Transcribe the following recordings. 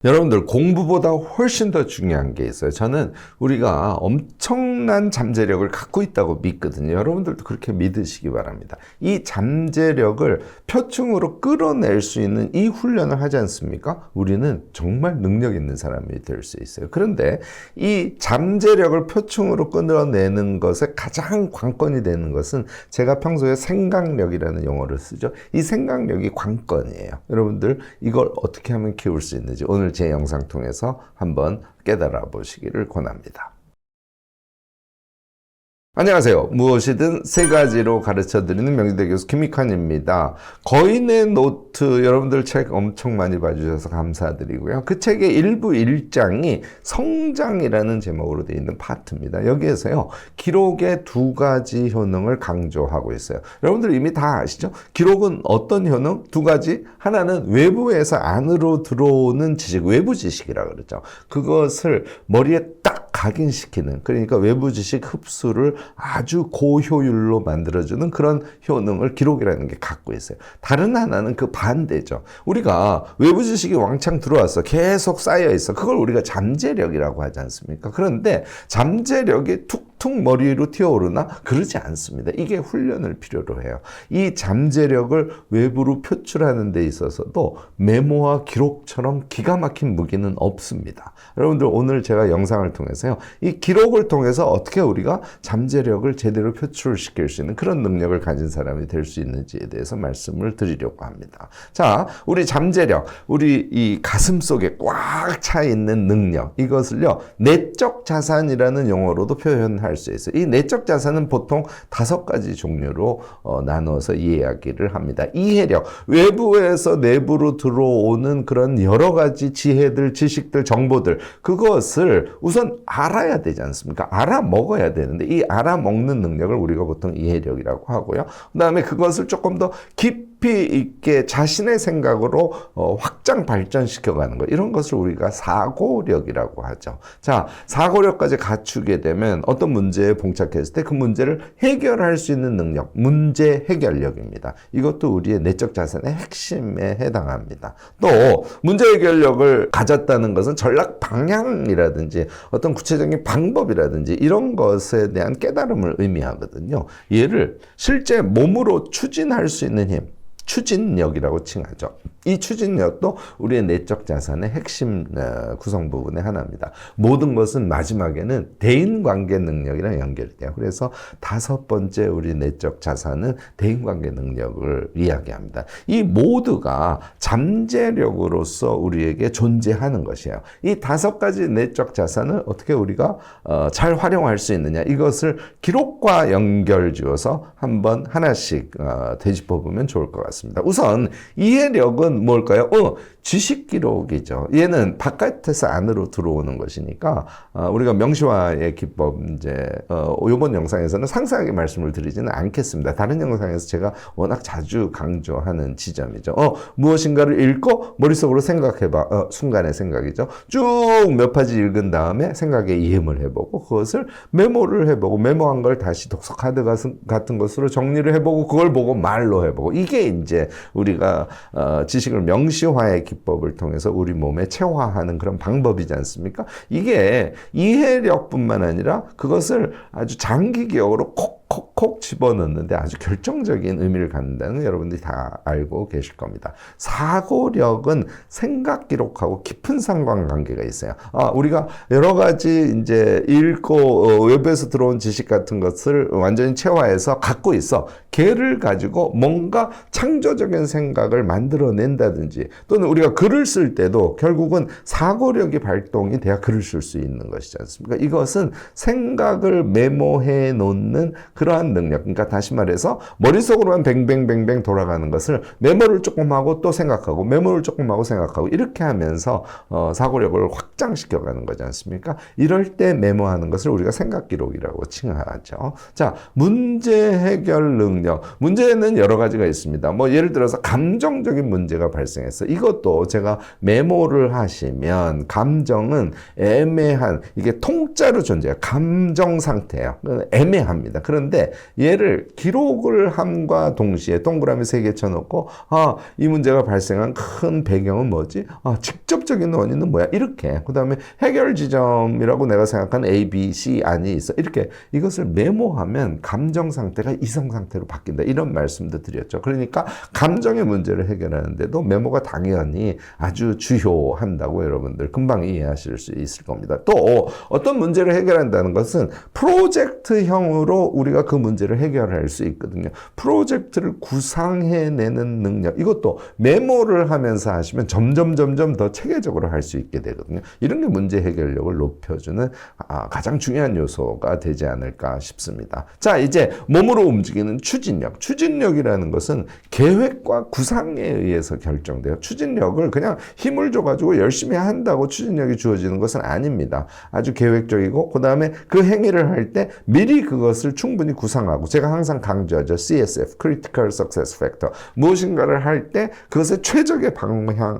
여러분들 공부보다 훨씬 더 중요한 게 있어요. 저는 우리가 엄청난 잠재력을 갖고 있다고 믿거든요. 여러분들도 그렇게 믿으시기 바랍니다. 이 잠재력을 표층으로 끌어낼 수 있는 이 훈련을 하지 않습니까? 우리는 정말 능력 있는 사람이 될 수 있어요. 그런데 이 잠재력을 표층으로 끌어내는 것에 가장 관건이 되는 것은 제가 평소에 생각력이라는 용어를 쓰죠. 이 생각력이 관건이에요. 여러분들 이걸 어떻게 하면 키울 수 있는지 오늘 제 영상 통해서 한번 깨달아 보시기를 권합니다. 안녕하세요. 무엇이든 세 가지로 가르쳐드리는 명지대 교수 김익환입니다. 거인의 노트 여러분들 책 엄청 많이 봐주셔서 감사드리고요. 그 책의 일부 1장이 성장이라는 제목으로 되어 있는 파트입니다. 여기에서요. 기록의 두 가지 효능을 강조하고 있어요. 여러분들 이미 다 아시죠? 기록은 어떤 효능? 두 가지. 하나는 외부에서 안으로 들어오는 지식, 외부 지식이라고 그러죠. 그것을 머리에 딱 각인시키는, 그러니까 외부 지식 흡수를 아주 고효율로 만들어주는 그런 효능을 기록이라는 게 갖고 있어요. 다른 하나는 그 반대죠. 우리가 외부 지식이 왕창 들어왔어. 계속 쌓여 있어. 그걸 우리가 잠재력이라고 하지 않습니까? 그런데 잠재력이 툭툭 머리 위로 튀어오르나? 그러지 않습니다. 이게 훈련을 필요로 해요. 이 잠재력을 외부로 표출하는 데 있어서도 메모와 기록처럼 기가 막힌 무기는 없습니다. 여러분들 오늘 제가 영상을 통해서요. 이 기록을 통해서 어떻게 우리가 잠재력을 제대로 표출시킬 수 있는 그런 능력을 가진 사람이 될 수 있는지에 대해서 말씀을 드리려고 합니다. 자, 우리 잠재력, 우리 이 가슴 속에 꽉 차 있는 능력, 이것을요, 내적 자산이라는 용어로도 표현할 수 있어요. 이 내적 자산은 보통 5가지 종류로 나눠서 이야기를 합니다. 이해력, 외부에서 내부로 들어오는 그런 여러 가지 지혜들, 지식들, 정보들, 그것을 우선 알아야 되지 않습니까? 알아먹어야 되는데 이 알아먹는 능력을 우리가 보통 이해력이라고 하고요. 그 다음에 그것을 조금 더 깊이 있게 자신의 생각으로 확장 발전시켜가는 것, 이런 것을 우리가 사고력이라고 하죠. 자, 사고력까지 갖추게 되면 어떤 문제에 봉착했을 때 그 문제를 해결할 수 있는 능력, 문제 해결력입니다. 이것도 우리의 내적 자산의 핵심에 해당합니다. 또 문제 해결력을 가졌다는 것은 전략 방향이라든지 어떤 구체적인 방법이라든지 이런 것에 대한 깨달음을 의미하거든요. 얘를 실제 몸으로 추진할 수 있는 힘, 추진력이라고 칭하죠. 이 추진력도 우리의 내적 자산의 핵심 구성 부분의 하나입니다. 모든 것은 마지막에는 대인관계 능력이랑 연결돼요. 그래서 5번째 우리 내적 자산은 대인관계 능력을 이야기합니다. 이 모두가 잠재력으로서 우리에게 존재하는 것이에요. 이 5가지 내적 자산을 어떻게 우리가 잘 활용할 수 있느냐, 이것을 기록과 연결지어서 한번 하나씩 되짚어 보면 좋을 것 같습니다. 우선 이해력은 뭘까요? 지식 기록이죠. 얘는 바깥에서 안으로 들어오는 것이니까 우리가 명시화의 기법, 이제 이번 영상에서는 상세하게 말씀을 드리지는 않겠습니다. 다른 영상에서 제가 워낙 자주 강조하는 지점이죠. 무엇인가를 읽고 머릿속으로 생각해봐. 순간의 생각이죠. 쭉 몇 페이지 읽은 다음에 생각에 이음을 해보고 그것을 메모를 해보고 메모한 걸 다시 독서 카드 같은 것으로 정리를 해보고 그걸 보고 말로 해보고, 이게 이제 우리가 지식을 명시화의 기법을 통해서 우리 몸에 체화하는 그런 방법이지 않습니까? 이게 이해력뿐만 아니라 그것을 아주 장기 기억으로 콕콕콕 집어넣는데 아주 결정적인 의미를 갖는다는 건 여러분들이 다 알고 계실 겁니다. 사고력은 생각 기록하고 깊은 상관관계가 있어요. 우리가 여러 가지 이제 읽고 외부에서 들어온 지식 같은 것을 완전히 체화해서 갖고 있어. 걔를 가지고 뭔가 창조적인 생각을 만들어낸다든지, 또는 우리가 글을 쓸 때도 결국은 사고력이 발동이 돼야 글을 쓸 수 있는 것이지 않습니까? 이것은 생각을 메모해 놓는 그러한 능력, 그러니까 다시 말해서 머릿속으로만 뱅뱅뱅뱅 돌아가는 것을 메모를 조금 하고 또 생각하고 메모를 조금 하고 생각하고 이렇게 하면서 사고력을 확장시켜가는 거지 않습니까? 이럴 때 메모하는 것을 우리가 생각 기록이라고 칭하죠. 자, 문제 해결 능력. 문제는 여러 가지가 있습니다. 뭐 예를 들어서 감정적인 문제가 발생했어. 이것도 제가 메모를 하시면, 감정은 애매한, 이게 통짜로 존재해요. 감정 상태예요. 애매합니다. 그런데 그런데 얘를 기록을 함과 동시에 동그라미 3개 쳐놓고 이 문제가 발생한 큰 배경은 뭐지? 직접적인 원인은 뭐야? 이렇게 그 다음에 해결 지점이라고 내가 생각하는 A, B, C 안이 있어. 이렇게 이것을 메모하면 감정 상태가 이성 상태로 바뀐다. 이런 말씀도 드렸죠. 그러니까 감정의 문제를 해결하는데도 메모가 당연히 아주 주요한다고 여러분들 금방 이해하실 수 있을 겁니다. 또 어떤 문제를 해결한다는 것은 프로젝트형으로 우리가 그 문제를 해결할 수 있거든요. 프로젝트를 구상해내는 능력, 이것도 메모를 하면서 하시면 점점 더 체계적으로 할 수 있게 되거든요. 이런 게 문제 해결력을 높여주는 가장 중요한 요소가 되지 않을까 싶습니다. 자, 이제 몸으로 움직이는 추진력. 추진력이라는 것은 계획과 구상에 의해서 결정돼요. 추진력을 그냥 힘을 줘가지고 열심히 한다고 추진력이 주어지는 것은 아닙니다. 아주 계획적이고 그 다음에 그 행위를 할 때 미리 그것을 충분히 구상하고, 제가 항상 강조하죠. CSF, Critical Success Factor. 무엇인가를 할 때 그것의 최적의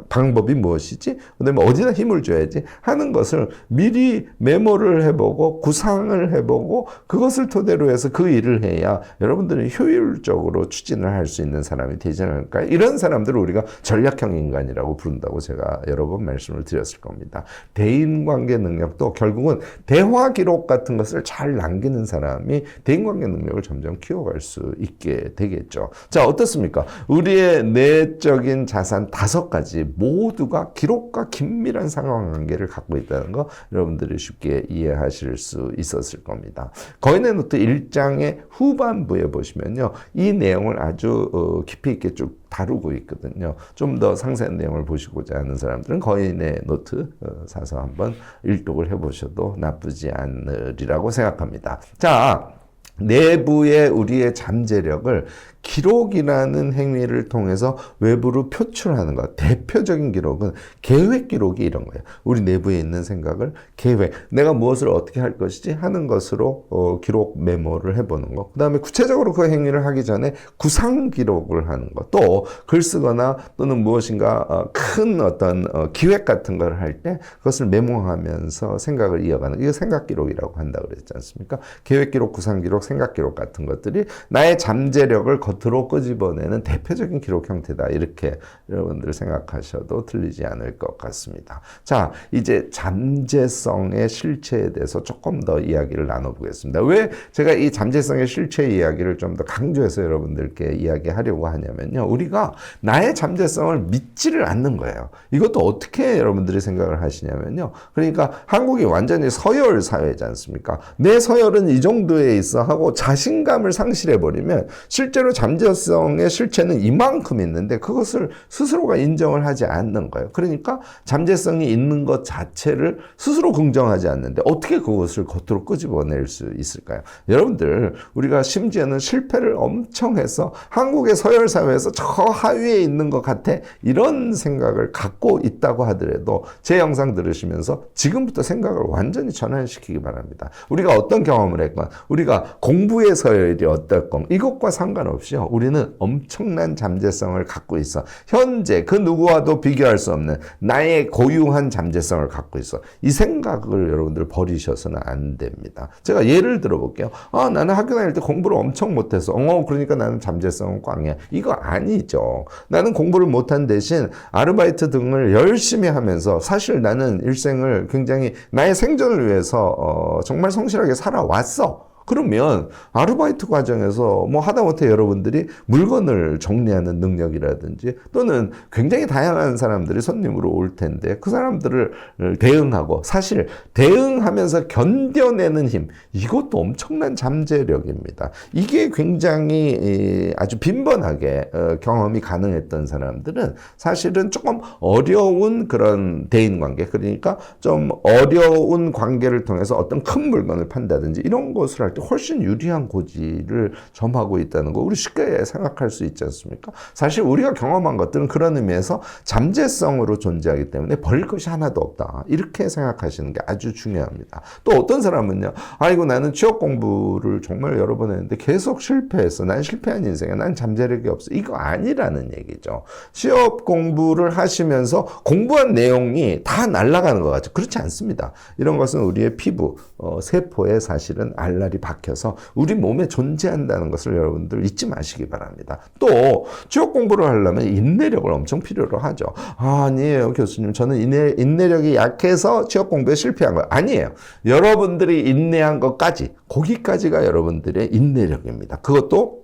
방법이 무엇이지? 그 다음에 어디다 힘을 줘야지? 하는 것을 미리 메모를 해보고 구상을 해보고 그것을 토대로 해서 그 일을 해야 여러분들은 효율적으로 추진을 할 수 있는 사람이 되지 않을까요? 이런 사람들을 우리가 전략형 인간이라고 부른다고 제가 여러 번 말씀을 드렸을 겁니다. 대인관계 능력도 결국은 대화 기록 같은 것을 잘 남기는 사람이 대인관계 능력을 점점 키워갈 수 있게 되겠죠. 자, 어떻습니까? 우리의 내적인 자산 5가지 모두가 기록과 긴밀한 상호관계를 갖고 있다는 거 여러분들이 쉽게 이해하실 수 있었을 겁니다. 거인의 노트 1장의 후반부에 보시면요, 이 내용을 아주 깊이 있게 쭉 다루고 있거든요. 좀 더 상세한 내용을 보시고자 하는 사람들은 거인의 노트 사서 한번 일독을 해보셔도 나쁘지 않으리라고 생각합니다. 자, 내부의 우리의 잠재력을 기록이라는 행위를 통해서 외부로 표출하는 것. 대표적인 기록은 계획 기록이 이런 거예요. 우리 내부에 있는 생각을 계획, 내가 무엇을 어떻게 할 것이지 하는 것으로 기록 메모를 해보는 것. 그 다음에 구체적으로 그 행위를 하기 전에 구상 기록을 하는 것. 또 글 쓰거나 또는 무엇인가 큰 어떤 기획 같은 걸 할 때 그것을 메모하면서 생각을 이어가는, 이거 생각 기록이라고 한다고 그랬지 않습니까? 계획 기록, 구상 기록, 생각 기록 같은 것들이 나의 잠재력을 겉으로 끄집어내는 대표적인 기록 형태다. 이렇게 여러분들 생각하셔도 틀리지 않을 것 같습니다. 자, 이제 잠재성의 실체에 대해서 조금 더 이야기를 나눠보겠습니다. 왜 제가 이 잠재성의 실체 이야기를 좀 더 강조해서 여러분들께 이야기하려고 하냐면요, 우리가 나의 잠재성을 믿지를 않는 거예요. 이것도 어떻게 여러분들이 생각을 하시냐면요, 그러니까 한국이 완전히 서열 사회지 않습니까? 내 서열은 이 정도에 있어 하고 자신감을 상실해버리면 실제로 잠재성의 실체는 이만큼 있는데 그것을 스스로가 인정을 하지 않는 거예요. 그러니까 잠재성이 있는 것 자체를 스스로 긍정하지 않는데 어떻게 그것을 겉으로 끄집어낼 수 있을까요? 여러분들, 우리가 심지어는 실패를 엄청 해서 한국의 서열 사회에서 저 하위에 있는 것 같아, 이런 생각을 갖고 있다고 하더라도 제 영상 들으시면서 지금부터 생각을 완전히 전환시키기 바랍니다. 우리가 어떤 경험을 했건, 우리가 공부의 서열이 어떻건 이것과 상관없이요, 우리는 엄청난 잠재성을 갖고 있어. 현재 그 누구와도 비교할 수 없는 나의 고유한 잠재성을 갖고 있어. 이 생각을 여러분들 버리셔서는 안 됩니다. 제가 예를 들어볼게요. 나는 학교 다닐 때 공부를 엄청 못해서 그러니까 나는 잠재성은 꽝이야. 이거 아니죠. 나는 공부를 못한 대신 아르바이트 등을 열심히 하면서 사실 나는 일생을 굉장히 나의 생존을 위해서 정말 성실하게 살아왔어. 그러면 아르바이트 과정에서 뭐 하다못해 여러분들이 물건을 정리하는 능력이라든지 또는 굉장히 다양한 사람들이 손님으로 올 텐데 그 사람들을 대응하고, 사실 대응하면서 견뎌내는 힘, 이것도 엄청난 잠재력입니다. 이게 굉장히 아주 빈번하게 경험이 가능했던 사람들은 사실은 조금 어려운 그런 대인관계, 그러니까 좀 어려운 관계를 통해서 어떤 큰 물건을 판다든지 이런 것을 할 때 훨씬 유리한 고지를 점하고 있다는 거 우리 쉽게 생각할 수 있지 않습니까? 사실 우리가 경험한 것들은 그런 의미에서 잠재성으로 존재하기 때문에 버릴 것이 하나도 없다, 이렇게 생각하시는 게 아주 중요합니다. 또 어떤 사람은요, 아이고 나는 취업 공부를 정말 여러 번 했는데 계속 실패했어, 난 실패한 인생이야, 난 잠재력이 없어. 이거 아니라는 얘기죠. 취업 공부를 하시면서 공부한 내용이 다 날아가는 것 같죠. 그렇지 않습니다. 이런 것은 우리의 피부, 세포에 사실은 알알이 박혀서 우리 몸에 존재한다는 것을 여러분들 잊지 마시기 바랍니다. 또 취업 공부를 하려면 인내력을 엄청 필요로 하죠. 아니에요, 교수님. 저는 인내력이 약해서 취업 공부에 실패한 거예요. 아니에요. 여러분들이 인내한 것까지, 거기까지가 여러분들의 인내력입니다. 그것도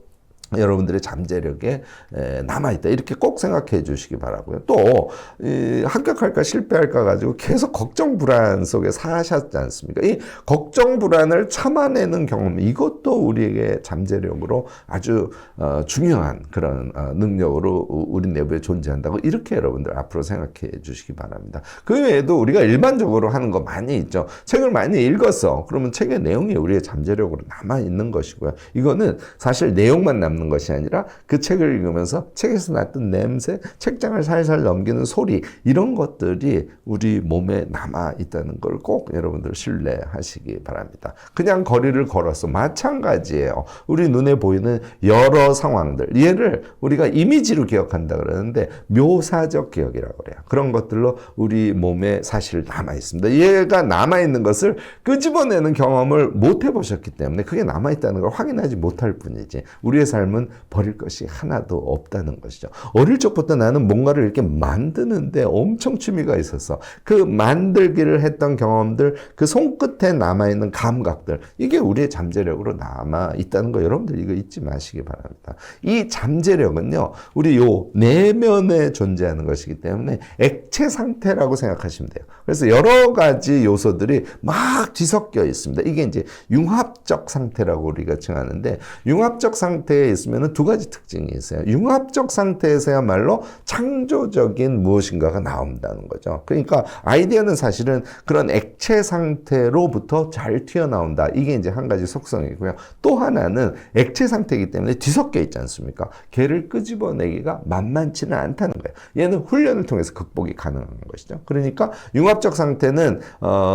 여러분들의 잠재력에 남아있다. 이렇게 꼭 생각해 주시기 바라고요. 또 합격할까 실패할까 가지고 계속 걱정 불안 속에 사셨지 않습니까? 이 걱정 불안을 참아내는 경험, 이것도 우리에게 잠재력으로 아주 중요한 그런 능력으로 우리 내부에 존재한다고, 이렇게 여러분들 앞으로 생각해 주시기 바랍니다. 그 외에도 우리가 일반적으로 하는 거 많이 있죠. 책을 많이 읽었어. 그러면 책의 내용이 우리의 잠재력으로 남아있는 것이고요. 이거는 사실 내용만 남는 것이 아니라 그 책을 읽으면서 책에서 났던 냄새, 책장을 살살 넘기는 소리, 이런 것들이 우리 몸에 남아있다는 걸 꼭 여러분들 신뢰하시기 바랍니다. 그냥 거리를 걸어서 마찬가지예요. 우리 눈에 보이는 여러 상황들, 얘를 우리가 이미지로 기억한다 그러는데 묘사적 기억이라고 그래요. 그런 것들로 우리 몸에 사실 남아있습니다. 얘가 남아있는 것을 끄집어내는 경험을 못 해보셨기 때문에 그게 남아있다는 걸 확인하지 못할 뿐이지, 우리의 삶은 버릴 것이 하나도 없다는 것이죠. 어릴 적부터 나는 뭔가를 이렇게 만드는데 엄청 취미가 있어서 그 만들기를 했던 경험들, 그 손끝에 남아있는 감각들, 이게 우리의 잠재력으로 남아있다는 거, 여러분들 이거 잊지 마시기 바랍니다. 이 잠재력은요, 우리 요 내면에 존재하는 것이기 때문에 액체 상태라고 생각하시면 돼요. 그래서 여러 가지 요소들이 막 뒤섞여 있습니다. 이게 이제 융합적 상태라고 우리가 칭하는데, 융합적 상태에 있으면 두 가지 특징이 있어요. 융합적 상태에서야말로 창조적인 무엇인가가 나온다는 거죠. 그러니까 아이디어는 사실은 그런 액체 상태로부터 잘 튀어나온다. 이게 이제 한 가지 속성이고요. 또 하나는 액체 상태이기 때문에 뒤섞여 있지 않습니까? 걔를 끄집어내기가 만만치는 않다는 거예요. 얘는 훈련을 통해서 극복이 가능한 것이죠. 그러니까 융합적 상태는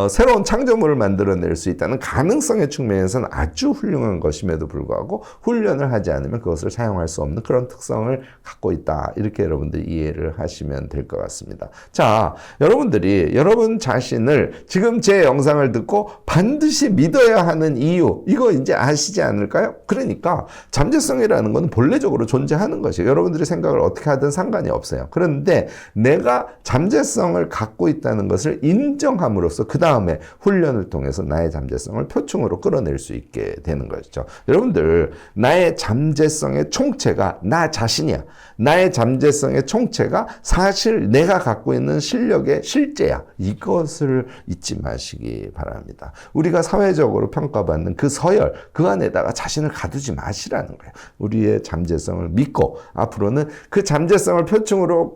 새로운 창조물을 만들어낼 수 있다는 가능성의 측면에서는 아주 훌륭한 것임에도 불구하고 훈련을 하지 않으면 그것을 사용할 수 없는 그런 특성을 갖고 있다. 이렇게 여러분들 이해를 하시면 될 것 같습니다. 자, 여러분들이 여러분 자신을 지금 제 영상을 듣고 반드시 믿어야 하는 이유, 이거 이제 아시지 않을까요? 그러니까 잠재성이라는 건 본래적으로 존재하는 것이에요. 여러분들이 생각을 어떻게 하든 상관이 없어요. 그런데 내가 잠재성을 갖고 있다는 것을 인정함으로써 그 다음에 훈련을 통해서 나의 잠재성을 표층으로 끌어낼 수 있게 되는 것이죠. 여러분들, 나의 잠재성의 총체가 나 자신이야. 나의 잠재성의 총체가 사실 내가 갖고 있는 실력의 실제야. 이것을 잊지 마시기 바랍니다. 우리가 사회적으로 평가받는 그 서열, 그 안에다가 자신을 가두지 마시라는 거예요. 우리의 잠재성을 믿고 앞으로는 그 잠재성을 표층으로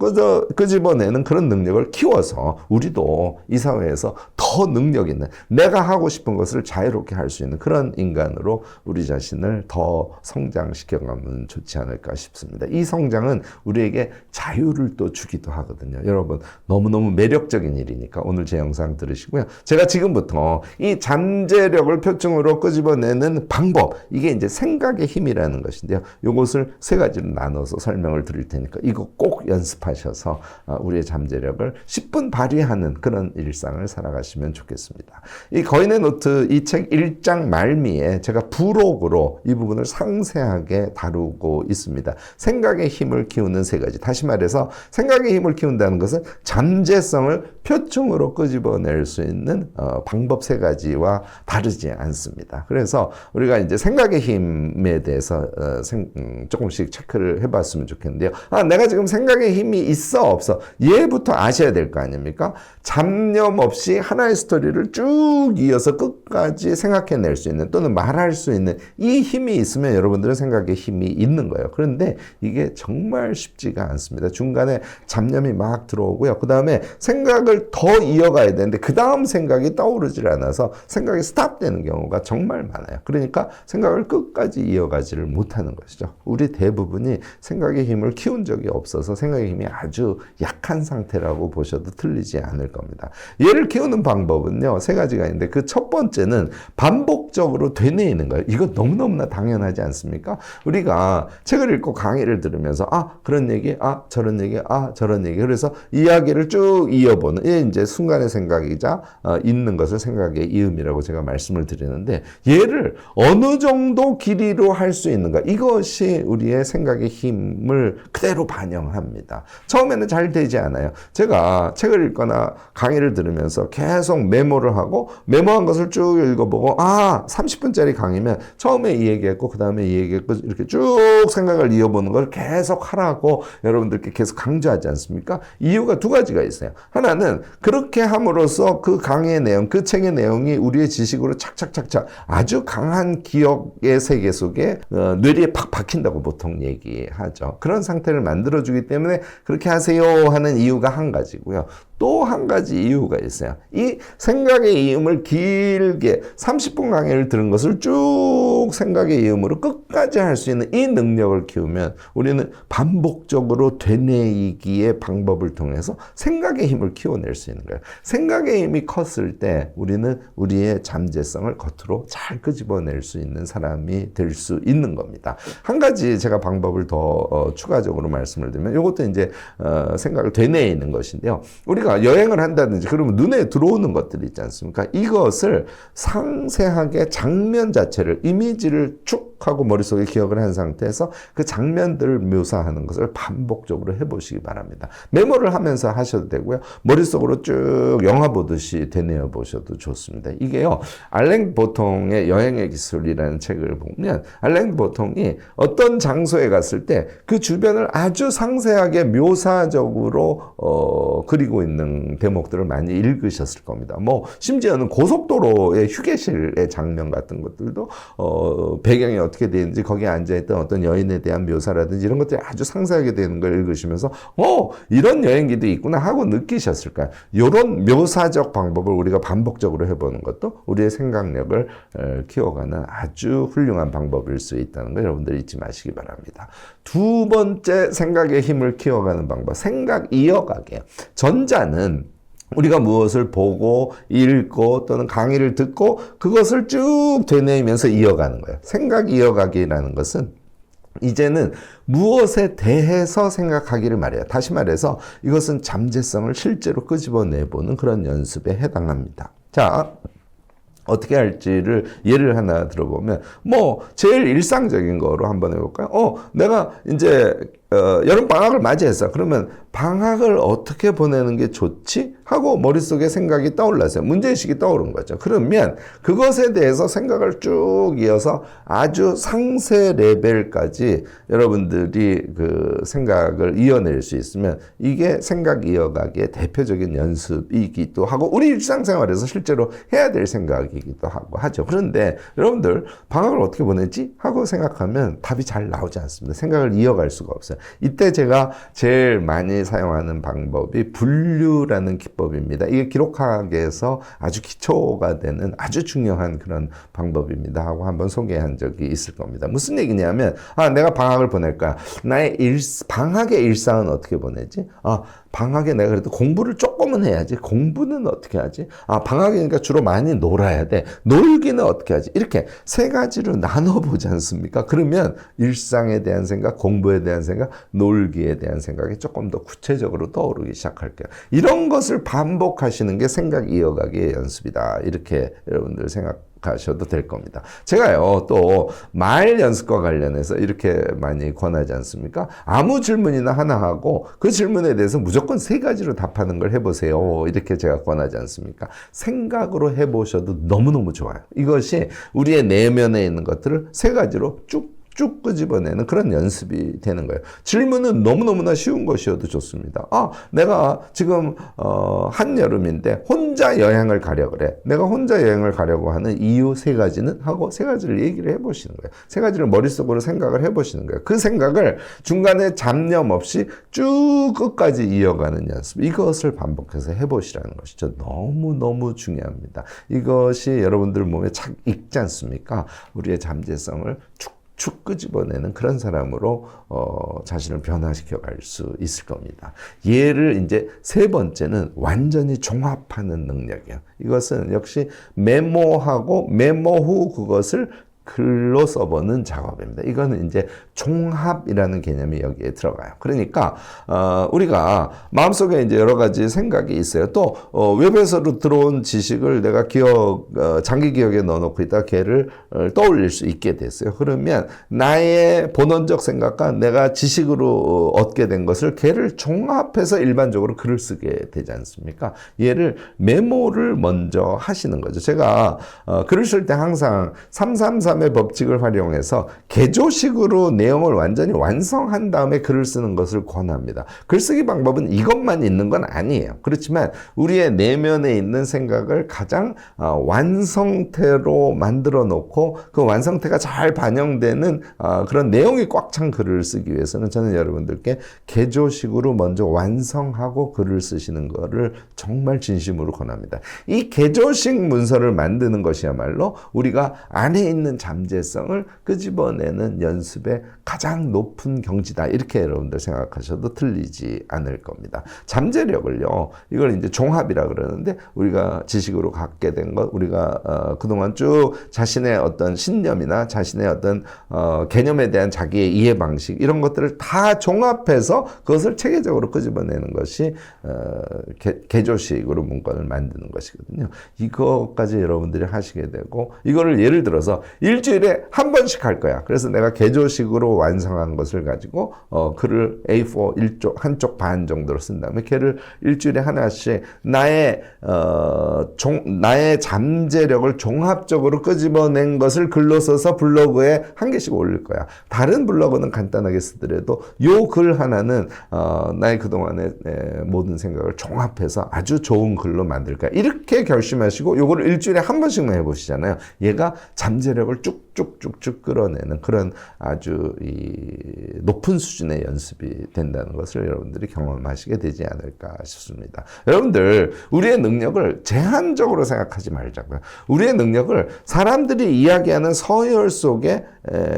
끄집어내는 그런 능력을 키워서 우리도 이 사회에서 더 능력 있는, 내가 하고 싶은 것을 자유롭게 할 수 있는 그런 인간으로 우리 자신을 더 성장시켜가면 좋지 않을까 싶습니다. 이 성장은 우리에게 자유를 또 주기도 하거든요. 여러분, 너무너무 매력적인 일이니까 오늘 제 영상 들으시고요. 제가 지금부터 이 잠재력을 표층으로 끄집어내는 방법, 이게 이제 생각의 힘이라는 것인데요. 이것을 세 가지로 나눠서 설명을 드릴 테니까 이거 꼭 연습하셔서 우리의 잠재력을 10분 발휘하는 그런 일상을 살아가시면 좋겠습니다. 이 거인의 노트 이 책 1장 말미에 제가 부록으로 이 부분을 상세하게 다루고 있습니다. 생각의 힘을 키우는 세 가지. 다시 말해서 생각의 힘을 키운다는 것은 잠재성을 표층으로 끄집어낼 수 있는 방법 세 가지와 다르지 않습니다. 그래서 우리가 이제 생각의 힘에 대해서 조금씩 체크를 해봤으면 좋겠는데요. 내가 지금 생각의 힘이 있어 없어? 얘부터 아셔야 될 거 아닙니까? 잡념 없이 하나의 스토리를 쭉 이어서 끝까지 생각해낼 수 있는, 또는 말할 수 있는 이 힘이 있으면 여러분들은 생각의 힘이 있는 거예요. 그런데 이게 정말 쉽지가 않습니다. 중간에 잡념이 막 들어오고요. 그 다음에 생각을 더 이어가야 되는데 그 다음 생각이 떠오르질 않아서 생각이 스탑되는 경우가 정말 많아요. 그러니까 생각을 끝까지 이어가지를 못하는 것이죠. 우리 대부분이 생각의 힘을 키운 적이 없어서 생각의 힘이 아주 약한 상태라고 보셔도 틀리지 않을 겁니다. 얘를 키우는 방법은요, 세 가지가 있는데 그 첫 번째는 반복적으로 되뇌이는 거예요. 이거 너무너무나 당연하지 않습니까? 우리가 책을 읽고 강의를 들으면서 그런 얘기, 저런 얘기, 저런 얘기. 그래서 이야기를 쭉 이어보는 이게 이제 순간의 생각이자 있는 것을 생각의 이음이라고 제가 말씀을 드리는데 얘를 어느 정도 길이로 할 수 있는가 이것이 우리의 생각의 힘을 그대로 반영합니다. 처음에는 잘 되지 않아요. 제가 책을 읽거나 강의를 들으면서 계속 메모를 하고 메모한 것을 쭉 읽어보고 30분짜리 강의면 처음에 이 얘기했고 그 다음에 이 얘기했고 이렇게 쭉 생각을 이어보는 걸 계속 하라고 여러분들께 계속 강조하지 않습니까? 이유가 두 가지가 있어요. 하나는 그렇게 함으로써 그 강의의 내용, 그 책의 내용이 우리의 지식으로 착착착착 아주 강한 기억의 세계 속에 뇌리에 팍 박힌다고 보통 얘기하죠. 그런 상태를 만들어주기 때문에 그렇게 하세요 하는 이유가 한 가지고요. 또 한 가지 이유가 있어요. 이 생각의 이음을 길게 30분 강의를 들은 것을 쭉 생각의 이음으로 끝까지 할 수 있는 이 능력을 키우면 우리는 반복적으로 되뇌이기의 방법을 통해서 생각의 힘을 키워낼 수 있는 거예요. 생각의 힘이 컸을 때 우리는 우리의 잠재성을 겉으로 잘 끄집어낼 수 있는 사람이 될 수 있는 겁니다. 한 가지 제가 방법을 더 추가적으로 말씀을 드리면 이것도 이제 생각을 되뇌이는 것인데요. 우리가 여행을 한다든지 그러면 눈에 들어오는 것들이 있지 않습니까? 이것을 상세하게 장면 자체를 이미지를 쭉 하고 머릿속에 기억을 한 상태에서 그 장면들을 묘사하는 것을 반복적으로 해보시기 바랍니다. 메모를 하면서 하셔도 되고요. 머릿속으로 쭉 영화 보듯이 되뇌어 보셔도 좋습니다. 이게요. 알랭 보통의 여행의 기술이라는 책을 보면 알랭 보통이 어떤 장소에 갔을 때 그 주변을 아주 상세하게 묘사적으로 그리고 있는 대목들을 많이 읽으셨을 겁니다. 심지어는 고속도로의 휴게실의 장면 같은 것들도 배경이 어떻게 되는지 거기에 앉아있던 어떤 여인에 대한 묘사라든지 이런 것들이 아주 상세하게 되는 걸 읽으시면서 이런 여행기도 있구나 하고 느끼셨을 거예요. 이런 묘사적 방법을 우리가 반복적으로 해보는 것도 우리의 생각력을 키워가는 아주 훌륭한 방법일 수 있다는 거 여러분들 잊지 마시기 바랍니다. 두 번째 생각의 힘을 키워가는 방법, 생각 이어가기예요. 전자는 우리가 무엇을 보고 읽고 또는 강의를 듣고 그것을 쭉 되뇌이면서 이어가는 거예요. 생각 이어가기라는 것은 이제는 무엇에 대해서 생각하기를 말해요. 다시 말해서 이것은 잠재성을 실제로 끄집어내보는 그런 연습에 해당합니다. 자, 어떻게 할지를 예를 하나 들어보면 제일 일상적인 거로 한번 해볼까요? 내가 이제 여름 방학을 맞이했어. 그러면 방학을 어떻게 보내는 게 좋지? 하고 머릿속에 생각이 떠올랐어요. 문제의식이 떠오른 거죠. 그러면 그것에 대해서 생각을 쭉 이어서 아주 상세 레벨까지 여러분들이 그 생각을 이어낼 수 있으면 이게 생각 이어가기의 대표적인 연습이기도 하고 우리 일상생활에서 실제로 해야 될 생각이기도 하고 하죠. 그런데 여러분들 방학을 어떻게 보내지? 하고 생각하면 답이 잘 나오지 않습니다. 생각을 이어갈 수가 없어요. 이때 제가 제일 많이 사용하는 방법이 분류라는 기법입니다. 이게 기록학에서 아주 기초가 되는 아주 중요한 그런 방법입니다 하고 한번 소개한 적이 있을 겁니다. 무슨 얘기냐면 내가 방학을 보낼 거야. 나의 방학의 일상은 어떻게 보내지? 방학에 내가 그래도 공부를 조금은 해야지. 공부는 어떻게 하지? 방학이니까 주로 많이 놀아야 돼. 놀기는 어떻게 하지? 이렇게 세 가지로 나눠보지 않습니까? 그러면 일상에 대한 생각, 공부에 대한 생각, 놀기에 대한 생각이 조금 더 구체적으로 떠오르기 시작할 거예요. 이런 것을 반복하시는 게 생각 이어가기의 연습이다. 이렇게 여러분들 생각하셔도 될 겁니다. 제가요, 또 말 연습과 관련해서 이렇게 많이 권하지 않습니까? 아무 질문이나 하나 하고 그 질문에 대해서 무조건 세 가지로 답하는 걸 해보세요. 이렇게 제가 권하지 않습니까? 생각으로 해보셔도 너무너무 좋아요. 이것이 우리의 내면에 있는 것들을 세 가지로 쭉 끄집어내는 그런 연습이 되는 거예요. 질문은 너무너무나 쉬운 것이어도 좋습니다. 내가 지금 한여름인데 혼자 여행을 가려 그래. 내가 혼자 여행을 가려고 하는 이유 세 가지는 하고 세 가지를 얘기를 해보시는 거예요. 세 가지를 머릿속으로 생각을 해보시는 거예요. 그 생각을 중간에 잡념 없이 쭉 끝까지 이어가는 연습. 이것을 반복해서 해보시라는 것이죠. 너무너무 중요합니다. 이것이 여러분들 몸에 착 익지 않습니까? 우리의 잠재성을 축 끄집어내는 그런 사람으로 자신을 변화시켜 갈 수 있을 겁니다. 얘를 이제 세 번째는 완전히 종합하는 능력이에요. 이것은 역시 메모하고 메모 후 그것을 글로 써보는 작업입니다. 이거는 이제 종합이라는 개념이 여기에 들어가요. 그러니까 우리가 마음속에 이제 여러 가지 생각이 있어요. 또 웹에서로 들어온 지식을 내가 장기 기억에 넣어놓고 있다 걔를 떠올릴 수 있게 됐어요. 그러면 나의 본원적 생각과 내가 지식으로 얻게 된 것을 걔를 종합해서 일반적으로 글을 쓰게 되지 않습니까? 얘를 메모를 먼저 하시는 거죠. 제가 글을 쓸 때 항상 333의 법칙을 활용해서 개조식으로 내용을 완전히 완성한 다음에 글을 쓰는 것을 권합니다. 글쓰기 방법은 이것만 있는 건 아니에요. 그렇지만 우리의 내면에 있는 생각을 가장 완성태로 만들어 놓고 그 완성태가 잘 반영되는 그런 내용이 꽉 찬 글을 쓰기 위해서는 저는 여러분들께 개조식으로 먼저 완성하고 글을 쓰시는 거를 정말 진심으로 권합니다. 이 개조식 문서를 만드는 것이야말로 우리가 안에 있는 잠재성을 끄집어내는 연습의 가장 높은 경지다. 이렇게 여러분들 생각하셔도 틀리지 않을 겁니다. 잠재력을요, 이걸 이제 종합이라 그러는데 우리가 지식으로 갖게 된 것, 우리가 그동안 쭉 자신의 어떤 신념이나 자신의 어떤 개념에 대한 자기의 이해 방식 이런 것들을 다 종합해서 그것을 체계적으로 끄집어내는 것이 개조식으로 문건을 만드는 것이거든요. 이거까지 여러분들이 하시게 되고 이거를 예를 들어서 일주일에 한 번씩 할 거야. 그래서 내가 개조식으로 완성한 것을 가지고 글을 A4 한쪽 반 정도로 쓴 다음에 걔를 일주일에 하나씩 나의 잠재력을 종합적으로 끄집어낸 것을 글로 써서 블로그에 한 개씩 올릴 거야. 다른 블로그는 간단하게 쓰더라도 요 글 하나는 나의 그동안의 모든 생각을 종합해서 아주 좋은 글로 만들 거야. 이렇게 결심하시고 요거를 일주일에 한 번씩만 해보시잖아요. 얘가 잠재력을 쭉쭉쭉쭉 끌어내는 그런 아주 높은 수준의 연습이 된다는 것을 여러분들이 경험하시게 되지 않을까 싶습니다. 여러분들, 우리의 능력을 제한적으로 생각하지 말자고요. 우리의 능력을 사람들이 이야기하는 서열 속에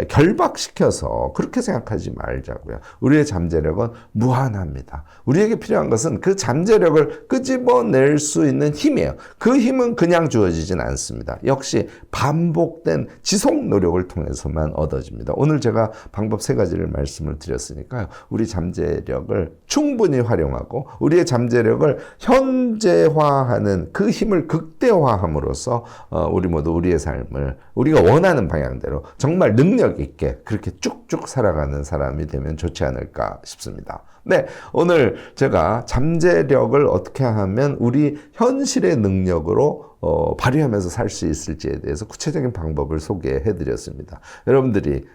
결박시켜서 그렇게 생각하지 말자고요. 우리의 잠재력은 무한합니다. 우리에게 필요한 것은 그 잠재력을 끄집어낼 수 있는 힘이에요. 그 힘은 그냥 주어지진 않습니다. 역시 반복된 지속 노력을 통해서만 얻어집니다. 오늘 제가 방법 3가지를 말씀을 드렸으니까요. 우리 잠재력을 충분히 활용하고 우리의 잠재력을 현재화하는 그 힘을 극대화함으로써 우리 모두 우리의 삶을 우리가 원하는 방향대로 정말 능력 있게 그렇게 쭉쭉 살아가는 사람이 되면 좋지 않을까 싶습니다. 네, 오늘 제가 잠재력을 어떻게 하면 우리 현실의 능력으로 발휘하면서 살 수 있을지에 대해서 구체적인 방법을 소개해 드렸습니다. 여러분들이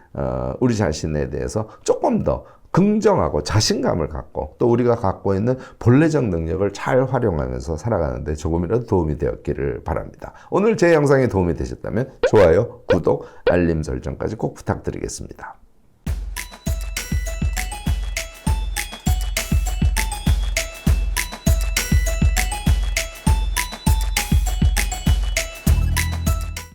우리 자신에 대해서 조금 더 긍정하고 자신감을 갖고 또 우리가 갖고 있는 본래적 능력을 잘 활용하면서 살아가는데 조금이라도 도움이 되었기를 바랍니다. 오늘 제 영상이 도움이 되셨다면 좋아요, 구독, 알림 설정까지 꼭 부탁드리겠습니다.